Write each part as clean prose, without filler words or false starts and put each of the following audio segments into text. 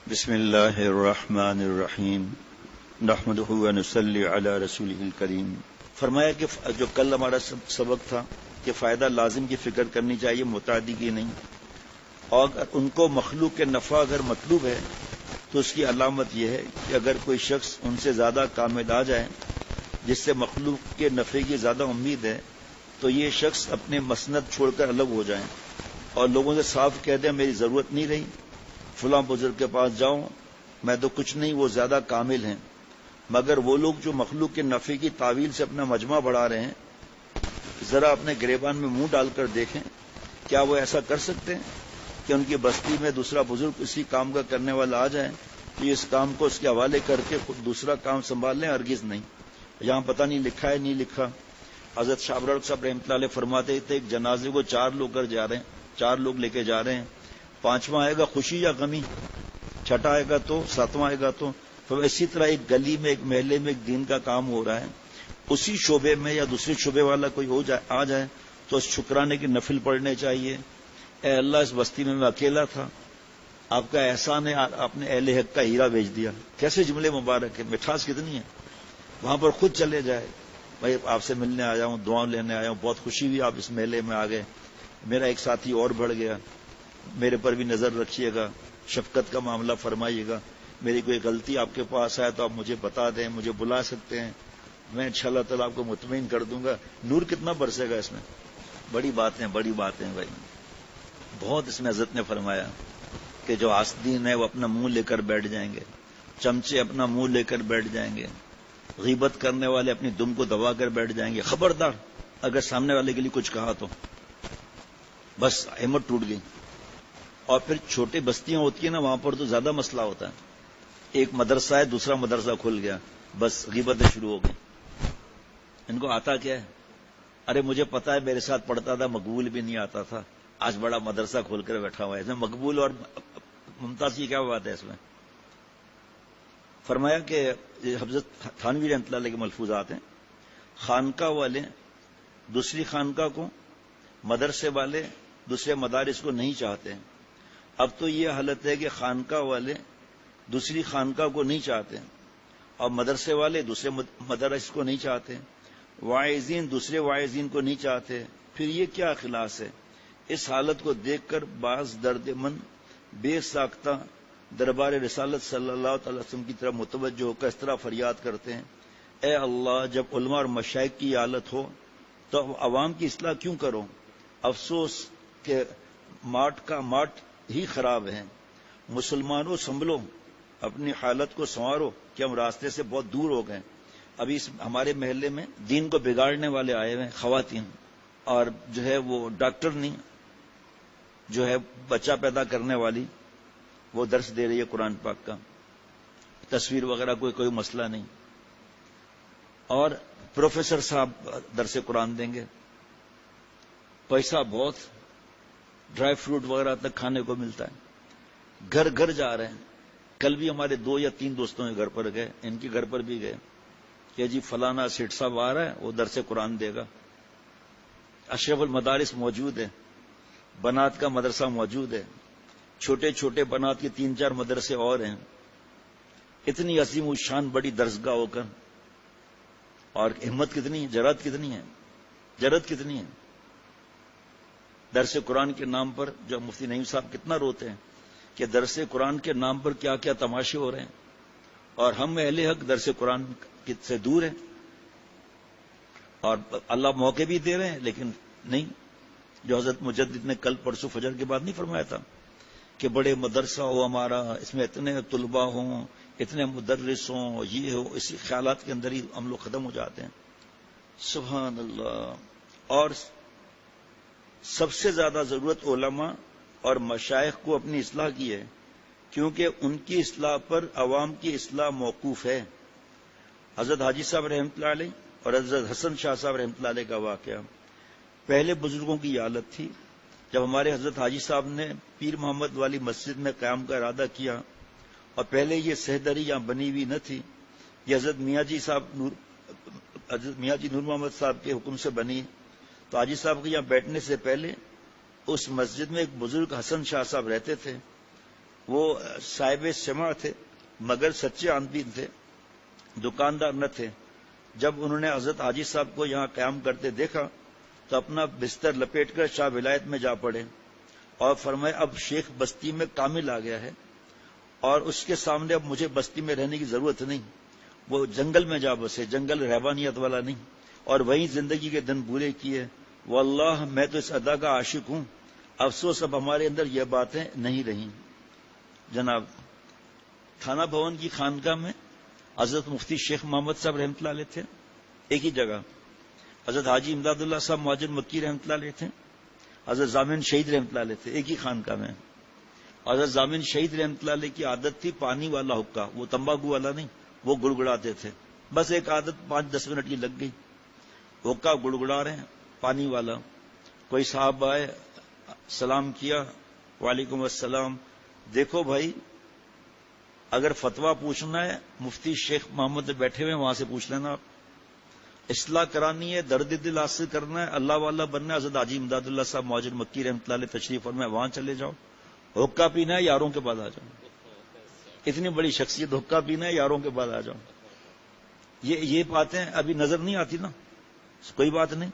بسم اللہ الرحمن الرحیم نحمدہ ونصلی علی رسولہ الکریم۔ فرمایا کہ جو کل ہمارا سبق تھا کہ فائدہ لازم کی فکر کرنی چاہیے، متعدی کی نہیں، اور اگر ان کو مخلوق کے نفع اگر مطلوب ہے تو اس کی علامت یہ ہے کہ اگر کوئی شخص ان سے زیادہ کامل آ جائے جس سے مخلوق کے نفع کی زیادہ امید ہے تو یہ شخص اپنے مسند چھوڑ کر الگ ہو جائیں اور لوگوں سے صاف کہہ دیں میری ضرورت نہیں رہی، فلاں بزرگ کے پاس جاؤں، میں تو کچھ نہیں، وہ زیادہ کامل ہیں۔ مگر وہ لوگ جو مخلوق کے نفع کی تعویل سے اپنا مجمع بڑھا رہے ہیں، ذرا اپنے گریبان میں منہ ڈال کر دیکھیں کیا وہ ایسا کر سکتے ہیں کہ ان کی بستی میں دوسرا بزرگ اسی کام کا کرنے والا آ جائے تو یہ اس کام کو اس کے حوالے کر کے خود دوسرا کام سنبھال لیں؟ ہرگز نہیں۔ یہاں پتہ نہیں لکھا ہے نہیں لکھا۔ حضرت شاہ ابرار صاحب رحمۃ اللہ علیہ فرماتے تھے ایک جنازے کو 4 لوگ کر جا رہے ہیں، 4 لوگ لے کے جا رہے ہیں، 5واں آئے گا خوشی یا غمی، 6واں آئے گا تو 7واں آئے گا تو اسی طرح ایک گلی میں ایک محلے میں ایک دین کا کام ہو رہا ہے، اسی شعبے میں یا دوسرے شعبے والا کوئی آ جائے تو اس شکرانے کی نفل پڑھنے چاہیے۔ اے اللہ اس بستی میں اکیلا تھا، آپ کا احسان ہے، آپ نے اہل حق کا ہیرا بیچ دیا۔ کیسے جملے مبارک ہے، مٹھاس کتنی ہے۔ وہاں پر خود چلے جائے، بھائی آپ سے ملنے آیا ہوں، دعا لینے آیا ہوں، بہت خوشی ہوئی آپ اس میلے میں آ گئے، میرا ایک ساتھی اور بڑھ گیا، میرے پر بھی نظر رکھیے گا، شفقت کا معاملہ فرمائیے گا، میری کوئی غلطی آپ کے پاس آئے تو آپ مجھے بتا دیں، مجھے بلا سکتے ہیں، میں انشاءاللہ تعالیٰ آپ کو مطمئن کر دوں گا۔ نور کتنا برسے گا اس میں۔ بڑی باتیں بھائی، بہت اس میں حضرت نے فرمایا کہ جو حاسدین ہے وہ اپنا منہ لے کر بیٹھ جائیں گے، چمچے اپنا منہ لے کر بیٹھ جائیں گے، غیبت کرنے والے اپنی دم کو دبا کر بیٹھ جائیں گے، خبردار اگر سامنے والے کے لیے کچھ کہا تو بس ہمت ٹوٹ گئی۔ اور پھر چھوٹی بستیاں ہوتی ہیں نا، وہاں پر تو زیادہ مسئلہ ہوتا ہے، ایک مدرسہ ہے دوسرا مدرسہ کھل گیا، بس غیبتیں شروع ہو گئی۔ ان کو آتا کیا ہے؟ ارے مجھے پتا ہے میرے ساتھ پڑھتا تھا، مقبول بھی نہیں آتا تھا، آج بڑا مدرسہ کھول کر بیٹھا ہوا ہے، اس میں مقبول اور ممتاز کی کیا بات ہے؟ اس میں فرمایا کہ حضرت تھانوی رحمۃ اللہ علیہ کے ملفوظات ہیں، خانقاہ والے دوسری خانقاہ کو، مدرسے والے دوسرے مدارس کو نہیں چاہتے۔ اب تو یہ حالت ہے کہ خانقاہ والے دوسری خانقاہ کو نہیں چاہتے اور مدرسے والے دوسرے مدارس کو نہیں چاہتے، واعظین دوسرے واعظین کو نہیں چاہتے، پھر یہ کیا اخلاص ہے؟ اس حالت کو دیکھ کر بعض درد مند بے ساختہ دربار رسالت صلی اللہ تعالی وسلم کی طرف متوجہ ہو کر اس طرح فریاد کرتے ہیں، اے اللہ جب علماء اور مشائخ کی حالت ہو تو عوام کی اصلاح کیوں کرو؟ افسوس کہ ماٹ ہی خراب ہے، مسلمانوں سنبھلو، اپنی حالت کو سنوارو کہ ہم راستے سے بہت دور ہو گئے۔ ابھی ہمارے محلے میں دین کو بگاڑنے والے آئے ہوئے خواتین، اور جو ہے وہ ڈاکٹر نہیں، جو ہے بچہ پیدا کرنے والی، وہ درس دے رہی ہے قرآن پاک کا، تصویر وغیرہ کوئی مسئلہ نہیں، اور پروفیسر صاحب درس قرآن دیں گے، پیسہ بہت، ڈرائی فروٹ وغیرہ تک کھانے کو ملتا ہے، گھر گھر جا رہے ہیں۔ کل بھی ہمارے 2 یا 3 دوستوں کے گھر پر گئے، ان کے گھر پر بھی گئے کہ جی فلانا سیٹ صاحب آ رہا ہے، وہ درس قرآن دے گا۔ اشرف المدارس موجود ہے، بنات کا مدرسہ موجود ہے، چھوٹے چھوٹے بنات کے 3-4 مدرسے اور ہیں، اتنی عظیم و شان بڑی درسگاہ ہو کر، اور ہمت کتنی ہے، جرات کتنی ہے۔ درس قرآن کے نام پر جو مفتی نعیم صاحب کتنا روتے ہیں کہ درس قرآن کے نام پر کیا کیا تماشے ہو رہے ہیں، اور ہم اہل حق درس قرآن سے دور ہیں، اور اللہ موقع بھی دے رہے ہیں لیکن نہیں، جو حضرت مجدد نے کل پرسوں فجر کے بعد نہیں فرمایا تھا کہ بڑے مدرسہ ہو ہمارا، اس میں اتنے طلباء ہوں، اتنے مدرس ہوں، یہ ہو، اسی خیالات کے اندر ہی ہم لوگ ختم ہو جاتے ہیں۔ سبحان اللہ۔ اور سب سے زیادہ ضرورت علماء اور مشائخ کو اپنی اصلاح کی ہے، کیونکہ ان کی اصلاح پر عوام کی اصلاح موقوف ہے۔ حضرت حاجی صاحب رحمۃ اللہ علیہ اور حضرت حسن شاہ صاحب رحمۃ اللہ علیہ کا واقعہ، پہلے بزرگوں کی حالت تھی جب ہمارے حضرت حاجی صاحب نے پیر محمد والی مسجد میں قیام کا ارادہ کیا، اور پہلے یہ سہدری یہاں بنی ہوئی نہ تھی، یہ حضرت میاں جی نور محمد صاحب کے حکم سے بنی، تو حاجی صاحب کے یہاں بیٹھنے سے پہلے اس مسجد میں ایک بزرگ حسن شاہ صاحب رہتے تھے، وہ صاحب سمع تھے مگر سچے عامدین تھے، دکاندار نہ تھے۔ جب انہوں نے حضرت حاجی صاحب کو یہاں قیام کرتے دیکھا تو اپنا بستر لپیٹ کر شاہ ولایت میں جا پڑے اور فرمائے اب شیخ بستی میں کامل آ گیا ہے اور اس کے سامنے اب مجھے بستی میں رہنے کی ضرورت نہیں، وہ جنگل میں جا بسے، جنگل رہبانیت والا نہیں، اور وہیں زندگی کے دن پورے کیے۔ واللہ میں تو اس ادا کا عاشق ہوں، افسوس اب ہمارے اندر یہ باتیں نہیں رہیں۔ جناب تھانہ بھون کی خانقاہ میں حضرت مفتی شیخ محمد صاحب رحمۃ اللہ علیہ تھے ایک ہی جگہ، حضرت حاجی امداد اللہ صاحب مہاجر مکی رحمۃ اللہ علیہ تھے، حضرت ضامن شہید رحمۃ اللہ علیہ تھے ایک ہی خانقاہ میں۔ حضرت ضامن شہید رحمۃ اللہ علیہ کی عادت تھی پانی والا حقہ، وہ تمباکو والا نہیں، وہ گڑگڑاتے تھے، بس ایک عادت 5-10 منٹ کی لگ گئی، حقہ گڑگڑا رہے ہیں پانی والا۔ کوئی صاحب آئے، سلام کیا، وعلیکم السلام، دیکھو بھائی اگر فتویٰ پوچھنا ہے مفتی شیخ محمد بیٹھے ہوئے وہاں سے پوچھ لینا، آپ اصلاح کرانی ہے، درد دل حاصل کرنا ہے، اللہ والا بننا ہے، حضرت حاجی امداد اللہ صاحب مہاجر مکی رحمۃ اللہ علیہ تشریف فرمائے وہاں چلے جاؤ، حقہ پینا ہے یاروں کے بعد آ جاؤ، اتنی بڑی شخصیت، حقہ پینا ہے یاروں کے بعد آ جاؤ۔ یہ باتیں ابھی نظر نہیں آتی نا، کوئی بات نہیں،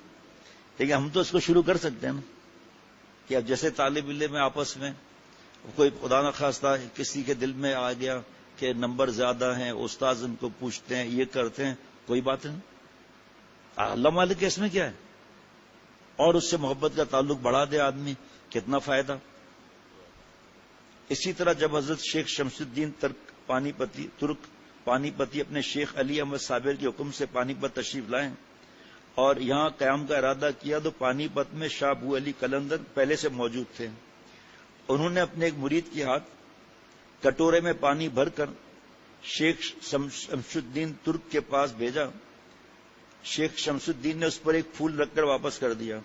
لیکن ہم تو اس کو شروع کر سکتے ہیں نا، کہ اب جیسے طالب علم میں آپس میں کوئی خدا نخواستہ کسی کے دل میں آ گیا کہ نمبر زیادہ ہیں، استاذ ان کو پوچھتے ہیں، یہ کرتے ہیں، کوئی بات نہیں، اللہ مالک کے اس میں کیا ہے، اور اس سے محبت کا تعلق بڑھا دے آدمی، کتنا فائدہ۔ اسی طرح جب حضرت شیخ شمس الدین ترک پانی پتی اپنے شیخ علی احمد صابر کے حکم سے پانی پت تشریف لائیں اور یہاں قیام کا ارادہ کیا تو پانی پت میں شاہ ابو علی قلندر پہلے سے موجود تھے۔ انہوں نے اپنے ایک مرید کے ہاتھ کٹورے میں پانی بھر کر شیخ شمس الدین ترک کے پاس بھیجا، شیخ شمس الدین نے اس پر ایک پھول رکھ کر واپس کر دیا،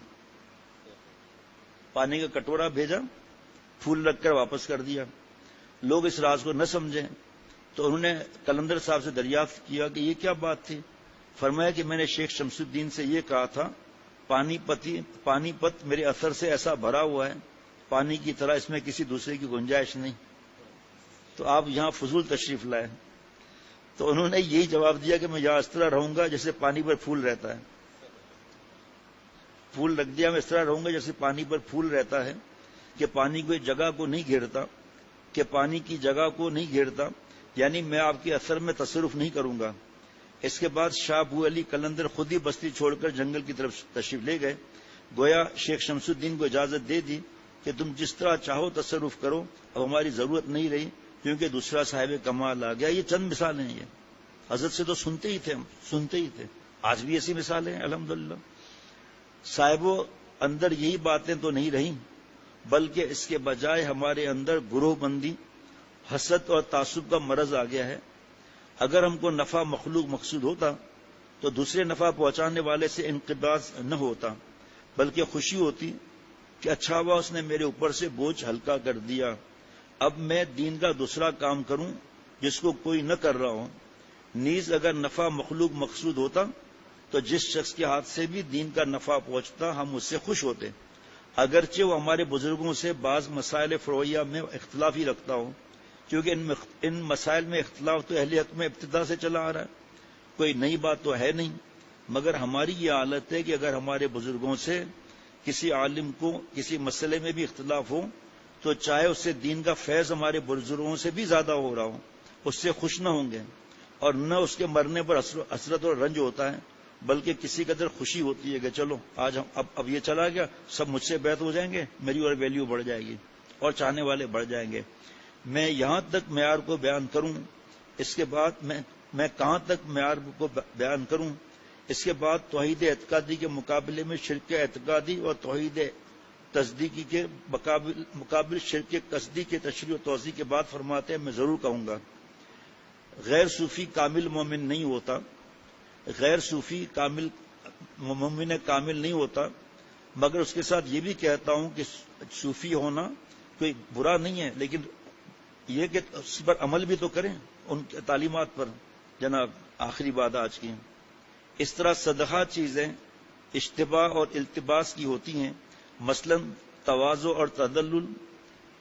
پانی کا کٹورا بھیجا، پھول رکھ کر واپس کر دیا۔ لوگ اس راز کو نہ سمجھیں تو انہوں نے قلندر صاحب سے دریافت کیا کہ یہ کیا بات تھی؟ فرمایا کہ میں نے شیخ شمس الدین سے یہ کہا تھا پانی پت میرے اثر سے ایسا بھرا ہوا ہے، پانی کی طرح اس میں کسی دوسرے کی گنجائش نہیں، تو آپ یہاں فضول تشریف لائے۔ تو انہوں نے یہی جواب دیا کہ میں یہاں اس طرح رہوں گا جیسے پانی پر پھول رہتا ہے، پھول رکھ دیا، میں اس طرح رہوں گا جیسے پانی پر پھول رہتا ہے، کہ پانی کوئی جگہ کو نہیں گھیرتا، کہ پانی کی جگہ کو نہیں گھیرتا، یعنی میں آپ کے اثر میں تصرف نہیں کروں گا۔ اس کے بعد شاہ ابو علی قلندر خود ہی بستی چھوڑ کر جنگل کی طرف تشریف لے گئے، گویا شیخ شمس الدین کو اجازت دے دی کہ تم جس طرح چاہو تصرف کرو، اب ہماری ضرورت نہیں رہی کیونکہ دوسرا صاحب کمال آ گیا۔ یہ چند مثالیں ہیں، یہ حضرت سے تو سنتے ہی تھے، آج بھی ایسی مثالیں ہیں الحمدللہ۔ صاحبوں اندر یہی باتیں تو نہیں رہیں، بلکہ اس کے بجائے ہمارے اندر گروہ بندی، حسد اور تعصب کا مرض آ گیا ہے۔ اگر ہم کو نفع مخلوق مقصود ہوتا تو دوسرے نفع پہنچانے والے سے انقباض نہ ہوتا، بلکہ خوشی ہوتی کہ اچھا ہوا اس نے میرے اوپر سے بوجھ ہلکا کر دیا، اب میں دین کا دوسرا کام کروں جس کو کوئی نہ کر رہا ہو۔ نیز اگر نفع مخلوق مقصود ہوتا تو جس شخص کے ہاتھ سے بھی دین کا نفع پہنچتا ہم اس سے خوش ہوتے، اگرچہ وہ ہمارے بزرگوں سے بعض مسائل فروعیہ میں اختلاف ہی رکھتا ہو، کیونکہ ان مسائل میں اختلاف تو اہل حق میں ابتدا سے چلا آ رہا ہے، کوئی نئی بات تو ہے نہیں، مگر ہماری یہ حالت ہے کہ اگر ہمارے بزرگوں سے کسی عالم کو کسی مسئلے میں بھی اختلاف ہو تو چاہے اس سے دین کا فیض ہمارے بزرگوں سے بھی زیادہ ہو رہا ہو، اس سے خوش نہ ہوں گے، اور نہ اس کے مرنے پر حسرت اور رنج ہوتا ہے، بلکہ کسی قدر خوشی ہوتی ہے کہ چلو آج اب یہ چلا گیا، سب مجھ سے بیعت ہو جائیں گے، میری اور ویلیو بڑھ جائے گی اور چاہنے والے بڑھ جائیں گے۔ میں یہاں تک معیار کو بیان کروں، اس کے بعد میں کہاں تک معیار کو بیان کروں، اس کے بعد توحید اعتقادی کے مقابلے میں شرک اعتقادی اور توحید تصدیقی کے مقابل شرک قصدی کے تشریح و توضیح کے بعد فرماتے ہیں میں ضرور کہوں گا غیر صوفی کامل مومن نہیں ہوتا، غیر صوفی مومن کامل نہیں ہوتا، مگر اس کے ساتھ یہ بھی کہتا ہوں کہ صوفی ہونا کوئی برا نہیں ہے، لیکن یہ کہ اس پر عمل بھی تو کریں ان کی تعلیمات پر۔ جناب آخری بات آج کی، اس طرح صدقہ چیزیں اشتباہ اور التباس کی ہوتی ہیں، مثلا تواضع اور تدلل،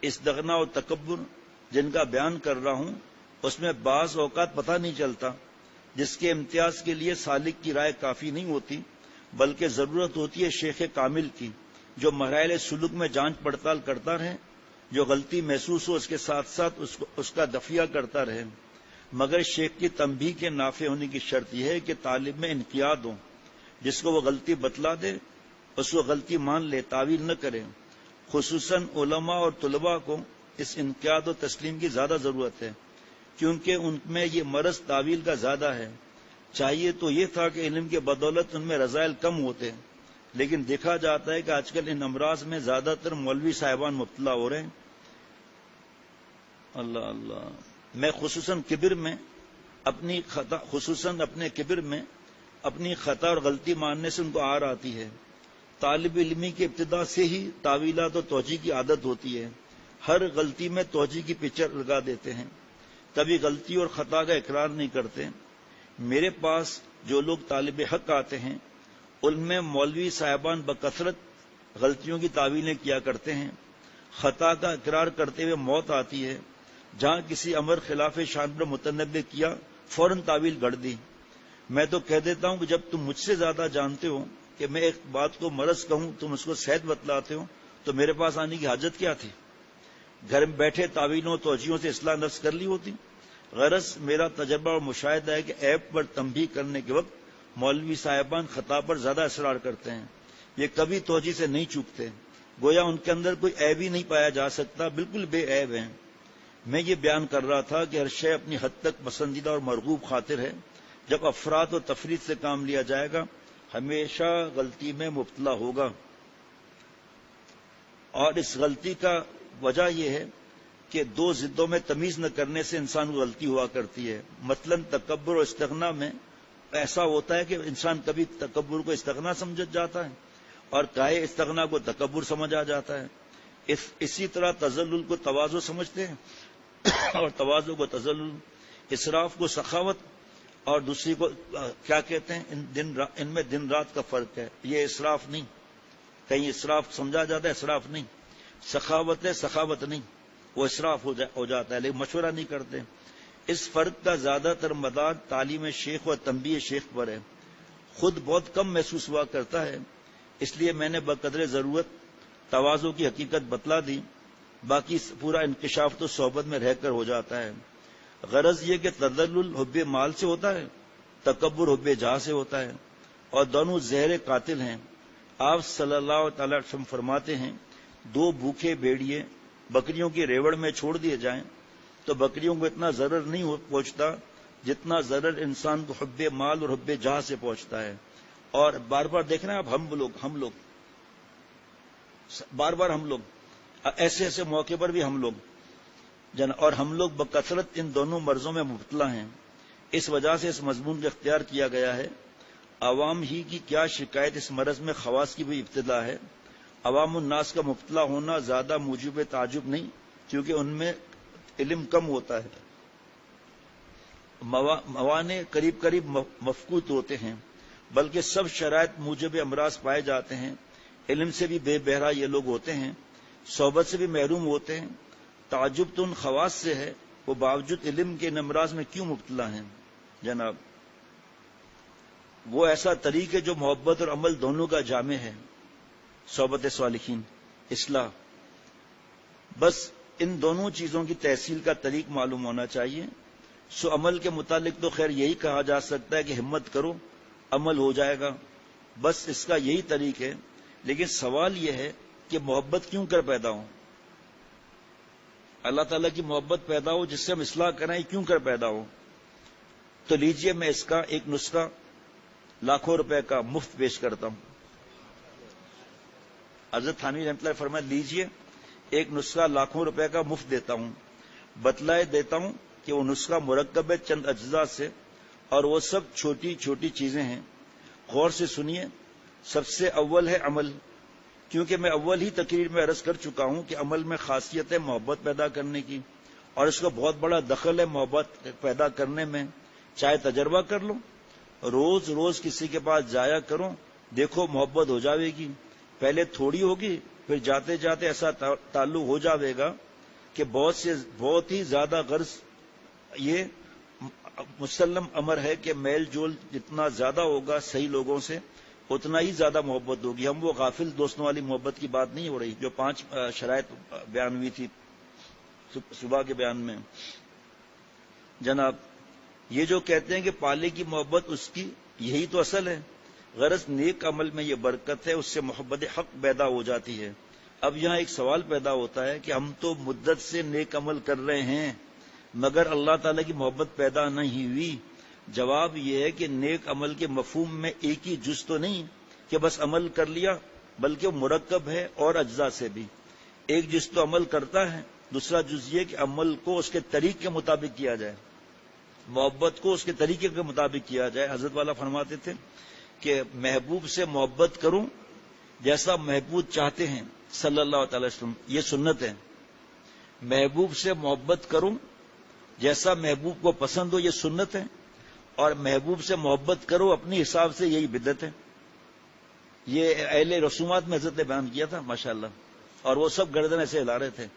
استغنا اور تکبر، جن کا بیان کر رہا ہوں اس میں بعض اوقات پتہ نہیں چلتا، جس کے امتیاز کے لیے سالک کی رائے کافی نہیں ہوتی، بلکہ ضرورت ہوتی ہے شیخ کامل کی، جو مراحل سلوک میں جانچ پڑتال کرتا رہے، جو غلطی محسوس ہو اس کے ساتھ ساتھ اس کا دفیہ کرتا رہے۔ مگر شیخ کی تنبیہ کے نافع ہونے کی شرط یہ ہے کہ طالب میں انقیاد ہو، جس کو وہ غلطی بتلا دے اس کو غلطی مان لے، تعویل نہ کرے۔ خصوصاً علماء اور طلباء کو اس انقیاد و تسلیم کی زیادہ ضرورت ہے، کیونکہ ان میں یہ مرض تعویل کا زیادہ ہے۔ چاہیے تو یہ تھا کہ علم کے بدولت ان میں رذائل کم ہوتے، لیکن دیکھا جاتا ہے کہ آج کل ان امراض میں زیادہ تر مولوی صاحبان مبتلا ہو رہے ہیں۔ اللہ اللہ، میں خصوصاً اپنے کبر میں اپنی خطا اور غلطی ماننے سے ان کو آر آتی ہے۔ طالب علمی کی ابتدا سے ہی تعویلات و توجیہ کی عادت ہوتی ہے، ہر غلطی میں توجیہ کی پکچر لگا دیتے ہیں، کبھی غلطی اور خطا کا اقرار نہیں کرتے۔ میرے پاس جو لوگ طالب حق آتے ہیں ان میں مولوی صاحبان بکثرت غلطیوں کی تعویلیں کیا کرتے ہیں، خطا کا اقرار کرتے ہوئے موت آتی ہے۔ جہاں کسی امر خلاف شان پر متنبع کیا فوراً تعویل گھڑ دی۔ میں تو کہہ دیتا ہوں کہ جب تم مجھ سے زیادہ جانتے ہو کہ میں ایک بات کو مرض کہوں تم اس کو صحت بتلاتے ہو، تو میرے پاس آنے کی حاجت کیا تھی؟ گھر میں بیٹھے تعویلوں توجیہوں سے اصلاح نفس کر لی ہوتی۔ غرض میرا تجربہ اور مشاہدہ ہے کہ عیب پر تنبیہ کرنے کے وقت مولوی صاحبان خطا پر زیادہ اصرار کرتے ہیں، یہ کبھی توجیہ سے نہیں چوکتے، گویا ان کے اندر کوئی عیب ہی نہیں پایا جا سکتا، بالکل بے عیب ہیں۔ میں یہ بیان کر رہا تھا کہ ہر شے اپنی حد تک پسندیدہ اور مرغوب خاطر ہے، جب افراط و تفریط سے کام لیا جائے گا ہمیشہ غلطی میں مبتلا ہوگا، اور اس غلطی کا وجہ یہ ہے کہ دو ضدوں میں تمیز نہ کرنے سے انسان کو غلطی ہوا کرتی ہے۔ مثلا تکبر اور استغنا میں ایسا ہوتا ہے کہ انسان کبھی تکبر کو استغنا سمجھ جاتا ہے اور کہے استغنا کو تکبر سمجھ آ جاتا ہے۔ اسی طرح تذلل کو تواضع سمجھتے ہیں اور تواضع کو تذلل، اسراف کو سخاوت اور دوسری کو کیا کہتے ہیں، ان میں دن رات کا فرق ہے۔ یہ اسراف نہیں، کہیں اسراف سمجھا جاتا ہے، اسراف نہیں، سخاوت ہے، سخاوت نہیں، وہ اسراف ہو جاتا ہے، لیکن مشورہ نہیں کرتے۔ اس فرق کا زیادہ تر مدار تعلیم شیخ و تنبیہ شیخ پر ہے، خود بہت کم محسوس ہوا کرتا ہے، اس لیے میں نے بقدر ضرورت تواضع کی حقیقت بتلا دی، باقی پورا انکشاف تو صحبت میں رہ کر ہو جاتا ہے۔ غرض یہ کہ تذلل حب مال سے ہوتا ہے، تکبر حب جاہ سے ہوتا ہے، اور دونوں زہر قاتل ہیں۔ آپ صلی اللہ تعالی علیہ وسلم فرماتے ہیں دو بھوکے بھیڑیے بکریوں کی ریوڑ میں چھوڑ دیے جائیں تو بکریوں کو اتنا ضرر نہیں پہنچتا جتنا ضرر انسان کو حب مال اور حب جاہ سے پہنچتا ہے۔ اور بار بار دیکھ رہے ہیں آپ، ہم لوگ بار بار ہم لوگ ایسے موقع پر بھی ہم لوگ اور ہم لوگ بکثرت ان دونوں مرضوں میں مبتلا ہیں۔ اس وجہ سے اس مضمون کا اختیار کیا گیا ہے۔ عوام ہی کی کیا شکایت اس مرض میں خواص کی بھی ابتلا ہے۔ عوام الناس کا مبتلا ہونا زیادہ موجب تعجب نہیں، کیونکہ ان میں علم کم ہوتا ہے، موانع قریب مفقود ہوتے ہیں، بلکہ سب شرائط موجب امراض پائے جاتے ہیں۔ علم سے بھی بے بہرا یہ لوگ ہوتے ہیں، صحبت سے بھی محروم ہوتے ہیں۔ تعجب تو ان خواص سے ہے، وہ باوجود علم کے ان امراض میں کیوں مبتلا ہیں؟ جناب وہ ایسا طریق ہے جو محبت اور عمل دونوں کا جامع ہے، صحبت صالحین، اصلاح، بس ان دونوں چیزوں کی تحصیل کا طریق معلوم ہونا چاہیے۔ سو عمل کے متعلق تو خیر یہی کہا جا سکتا ہے کہ ہمت کرو، عمل ہو جائے گا، بس اس کا یہی طریق ہے۔ لیکن سوال یہ ہے کہ محبت کیوں کر پیدا ہو؟ اللہ تعالیٰ کی محبت پیدا ہو جس سے ہم اصلاح کریں، کیوں کر پیدا ہو؟ تو لیجئے میں اس کا ایک نسخہ لاکھوں روپے کا مفت پیش کرتا ہوں۔ حضرت تھانوی رحمۃ اللہ فرمائے لیجئے ایک نسخہ لاکھوں روپے کا مفت دیتا ہوں، بتلائے دیتا ہوں کہ وہ نسخہ مرکب ہے چند اجزاء سے، اور وہ سب چھوٹی چھوٹی چیزیں ہیں۔ غور سے سنیے۔ سب سے اول ہے عمل، کیونکہ میں اول ہی تقریر میں عرض کر چکا ہوں کہ عمل میں خاصیت ہے محبت پیدا کرنے کی، اور اس کا بہت بڑا دخل ہے محبت پیدا کرنے میں۔ چاہے تجربہ کر لو، روز روز کسی کے پاس جایا کرو، دیکھو محبت ہو جاوے گی، پہلے تھوڑی ہوگی، پھر جاتے جاتے ایسا تعلق ہو جاوے گا کہ بہت ہی زیادہ غرض یہ مسلم امر ہے کہ میل جول جتنا زیادہ ہوگا صحیح لوگوں سے اتنا ہی زیادہ محبت ہوگی. ہم وہ غافل دوستوں والی محبت کی بات نہیں ہو رہی جو 5 شرائط بیان ہوئی تھی صبح کے بیان میں. جناب یہ جو کہتے ہیں کہ پالے کی محبت اس کی یہی تو اصل ہے. غرض نیک عمل میں یہ برکت ہے, اس سے محبت حق پیدا ہو جاتی ہے. اب یہاں ایک سوال پیدا ہوتا ہے کہ ہم تو مدت سے نیک عمل کر رہے ہیں مگر اللہ تعالیٰ کی محبت پیدا نہیں ہوئی. جواب یہ ہے کہ نیک عمل کے مفہوم میں ایک ہی جز تو نہیں کہ بس عمل کر لیا, بلکہ وہ مرکب ہے اور اجزاء سے بھی. ایک جز تو عمل کرتا ہے, دوسرا جز یہ کہ عمل کو اس کے طریق کے مطابق کیا جائے, محبت کو اس کے طریقے کے مطابق کیا جائے. حضرت والا فرماتے تھے کہ محبوب سے محبت کروں جیسا محبوب چاہتے ہیں صلی اللہ تعالی وسلم, یہ سنت ہے. محبوب سے محبت کروں جیسا محبوب کو پسند ہو, یہ سنت ہے. اور محبوب سے محبت کرو اپنے حساب سے, یہی بدعت ہے. یہ اہل رسومات میں حضرت نے بیان کیا تھا ماشاءاللہ, اور وہ سب گردن ایسے ہلا رہے تھے.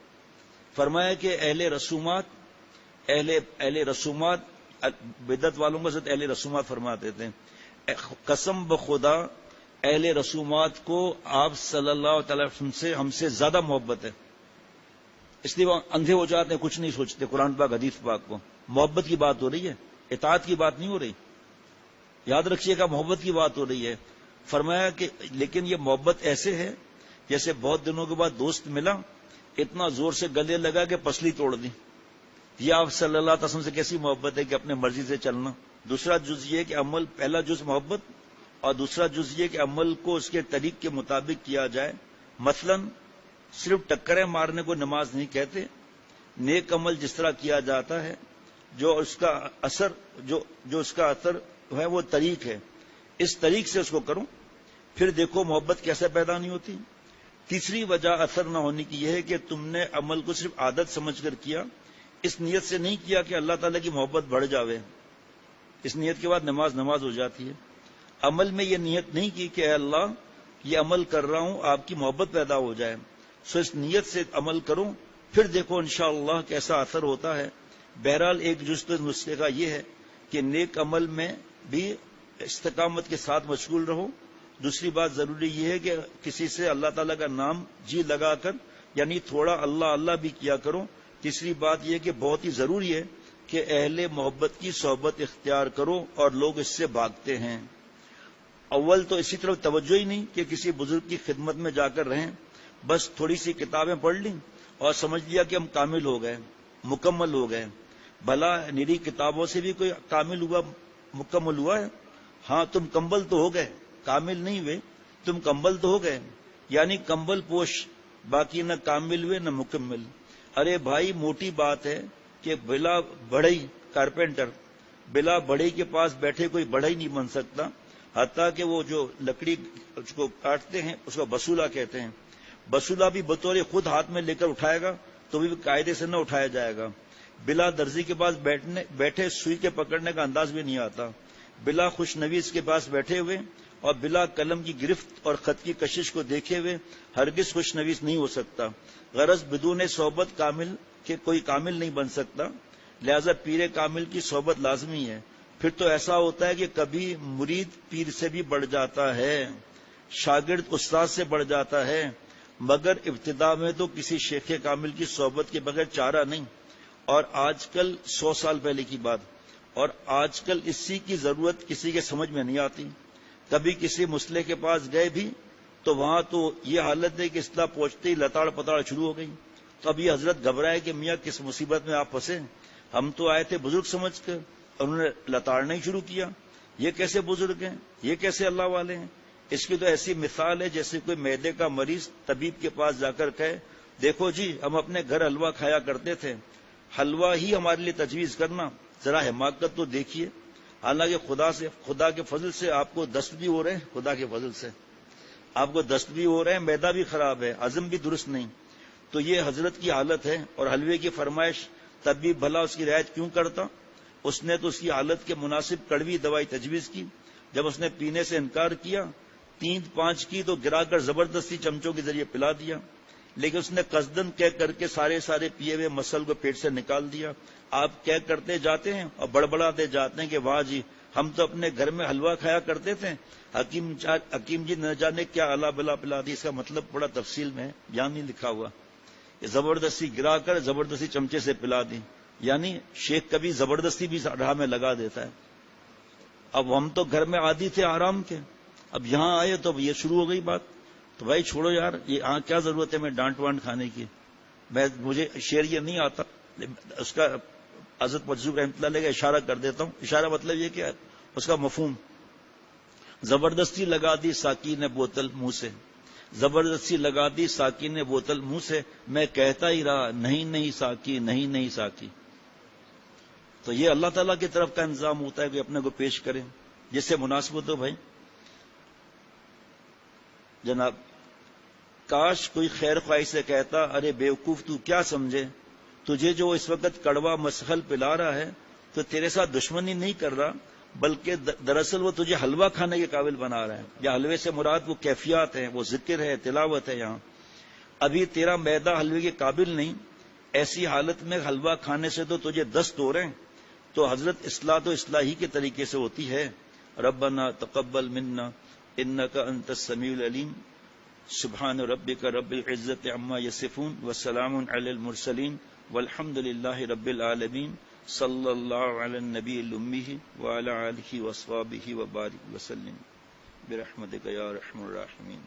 فرمایا کہ اہل رسومات بدعت والوں کو حضرت اہل رسومات فرماتے تھے. قسم بخدا اہل رسومات کو آپ صلی اللہ تعالی وسلم سے ہم سے زیادہ محبت ہے, اس لیے وہ اندھے ہو جاتے ہیں, کچھ نہیں سوچتے. قرآن پاک حدیث پاک کو محبت کی بات ہو رہی ہے, اطاعت کی بات نہیں ہو رہی. یاد رکھیے گا محبت کی بات ہو رہی ہے. فرمایا کہ لیکن یہ محبت ایسے ہے جیسے بہت دنوں کے بعد دوست ملا, اتنا زور سے گلے لگا کہ پسلی توڑ دی. یہ آپ صلی اللہ علیہ وسلم سے کیسی محبت ہے کہ اپنے مرضی سے چلنا. دوسرا جز یہ کہ عمل, پہلا جز محبت اور دوسرا جز یہ کہ عمل کو اس کے طریق کے مطابق کیا جائے. مثلا صرف ٹکریں مارنے کو نماز نہیں کہتے. نیک عمل جس طرح کیا جاتا ہے جو اس کا اثر ہے وہ طریق ہے, اس طریق سے اس کو کروں, پھر دیکھو محبت کیسے پیدا نہیں ہوتی. تیسری وجہ اثر نہ ہونے کی یہ ہے کہ تم نے عمل کو صرف عادت سمجھ کر کیا, اس نیت سے نہیں کیا کہ اللہ تعالیٰ کی محبت بڑھ جاوے. اس نیت کے بعد نماز ہو جاتی ہے. عمل میں یہ نیت نہیں کی کہ اے اللہ یہ عمل کر رہا ہوں آپ کی محبت پیدا ہو جائے, سو اس نیت سے عمل کروں, پھر دیکھو انشاءاللہ کیسا اثر ہوتا ہے. بہرحال ایک جز نسخے کا یہ ہے کہ نیک عمل میں بھی استقامت کے ساتھ مشغول رہو. دوسری بات ضروری یہ ہے کہ کسی سے اللہ تعالیٰ کا نام جی لگا کر یعنی تھوڑا اللہ اللہ بھی کیا کرو. تیسری بات یہ کہ بہت ہی ضروری ہے کہ اہل محبت کی صحبت اختیار کرو, اور لوگ اس سے بھاگتے ہیں. اول تو اسی طرف توجہ ہی نہیں کہ کسی بزرگ کی خدمت میں جا کر رہیں, بس تھوڑی سی کتابیں پڑھ لیں اور سمجھ لیا کہ ہم کامل ہو گئے, مکمل ہو گئے. بھلا نری کتابوں سے بھی کوئی کامل ہوا, مکمل ہوا ہے؟ ہاں تم کمبل تو ہو گئے, کامل نہیں ہوئے, تم کمبل تو ہو گئے, یعنی کمبل پوش, باقی نہ کامل ہوئے نہ مکمل. ارے بھائی موٹی بات ہے کہ بلا بڑھئی کارپینٹر بلا بڑھئی کے پاس بیٹھے کوئی بڑھئی نہیں بن سکتا, حتیٰ کہ وہ جو لکڑی اس کو کاٹتے ہیں اس کو بسولہ کہتے ہیں. بسولہ بھی بطور خود ہاتھ میں لے کر اٹھائے گا تو بھی قاعدے سے نہ اٹھایا جائے گا. بلا درزی کے پاس بیٹھے سوئی کے پکڑنے کا انداز بھی نہیں آتا. بلا خوش نویس کے پاس بیٹھے ہوئے اور بلا قلم کی گرفت اور خط کی کشش کو دیکھے ہوئے ہرگز خوش نویس نہیں ہو سکتا. غرض بدون صحبت کامل کہ کوئی کامل نہیں بن سکتا, لہذا پیر کامل کی صحبت لازمی ہے. پھر تو ایسا ہوتا ہے کہ کبھی مرید پیر سے بھی بڑھ جاتا ہے, شاگرد استاد سے بڑھ جاتا ہے, مگر ابتدا میں تو کسی شیخ کامل کی صحبت کے بغیر چارہ نہیں. اور آج کل 100 سال پہلے کی بات, اور آج کل اسی کی ضرورت کسی کے سمجھ میں نہیں آتی. کبھی کسی مسلح کے پاس گئے بھی تو وہاں تو یہ حالت ہے کہ اصلاح پہنچتے ہی لتاڑ پتاڑ شروع ہو گئی. تو اب یہ حضرت گھبرائے کہ میاں کس مصیبت میں آپ پھنسے, ہم تو آئے تھے بزرگ سمجھ کر, انہوں نے لتاڑنا ہی شروع کیا. یہ کیسے بزرگ ہیں, یہ کیسے اللہ والے ہیں. اس کی تو ایسی مثال ہے جیسے کوئی معدے کا مریض طبیب کے پاس جا کر کہے دیکھو جی ہم اپنے گھر حلوہ کھایا کرتے تھے, حلوہ ہی ہمارے لیے تجویز کرنا, ذرا حماقت تو دیکھیے. حالانکہ خدا کے فضل سے آپ کو دست بھی ہو رہے ہیں, خدا کے فضل سے آپ کو دست بھی ہو رہے ہیں, معدہ بھی خراب ہے, ہضم بھی درست نہیں. تو یہ حضرت کی حالت ہے. اور حلوے کی فرمائش تب بھی بھلا اس کی رعایت کیوں کرتا, اس نے تو اس کی حالت کے مناسب کڑوی دوائی تجویز کی. جب اس نے پینے سے انکار کیا, 3-5 کی تو گرا کر زبردستی چمچوں کے ذریعے پلا دیا. لیکن اس نے قصدن کہہ کر کے سارے پیے ہوئے مسل کو پیٹ سے نکال دیا. آپ کیا کرتے جاتے ہیں اور بڑبڑاتے جاتے ہیں کہ واہ جی ہم تو اپنے گھر میں حلوہ کھایا کرتے تھے, حکیم جی نہ جانے کیا الا بلا پلا دی. اس کا مطلب بڑا تفصیل میں یہاں نہیں لکھا ہوا. کہ زبردستی گرا کر زبردستی چمچے سے پلا دی, یعنی شیخ کبھی زبردستی بھی راہ میں لگا دیتا ہے. اب ہم تو گھر میں عادی تھے آرام کے, اب یہاں آئے تو یہ شروع ہو گئی بات. تو بھائی چھوڑو یار, یہ کیا ضرورت ہے میں ڈانٹ وانٹ کھانے کی. مجھے شعر یہ نہیں آتا, اس کا حضرت مجذوب رحمۃ اللہ علیہ کا اشارہ کر دیتا ہوں. اشارہ مطلب یہ کہ اس کا مفہوم, زبردستی لگا دی ساقی نے بوتل منہ سے, زبردستی لگا دی ساقی نے بوتل منہ سے, میں کہتا ہی رہا نہیں ساقی نہیں ساقی. تو یہ اللہ تعالیٰ کی طرف کا انتظام ہوتا ہے کہ اپنے کو پیش کریں جس سے مناسبت ہو. بھائی جناب, کاش کوئی خیر خواہی سے کہتا ارے بیوقوف تو کیا سمجھے, تجھے جو اس وقت کڑوا مسحل پلا رہا ہے تو تیرے ساتھ دشمنی نہیں کر رہا, بلکہ دراصل وہ تجھے حلوہ کھانے کے قابل بنا رہا ہے. یا حلوے سے مراد وہ کیفیات ہیں, وہ ذکر ہے, تلاوت ہے. یہاں ابھی تیرا میدا حلوے کے قابل نہیں, ایسی حالت میں حلوہ کھانے سے تو تجھے دست ہو رہے ہیں. تو حضرت اصلاح تو اصلاحی کے طریقے سے ہوتی ہے. ربنا تقبل منا انک انت السمیع العلیم, سبحان ربک رب العزت عما یصفون وسلام علی المرسلین والحمد للہ رب العالمین. صلی اللہ علی النبی الامی وعلی آلہ واصحابہ وبارک وسلم برحمتک یا ارحم الراحمین.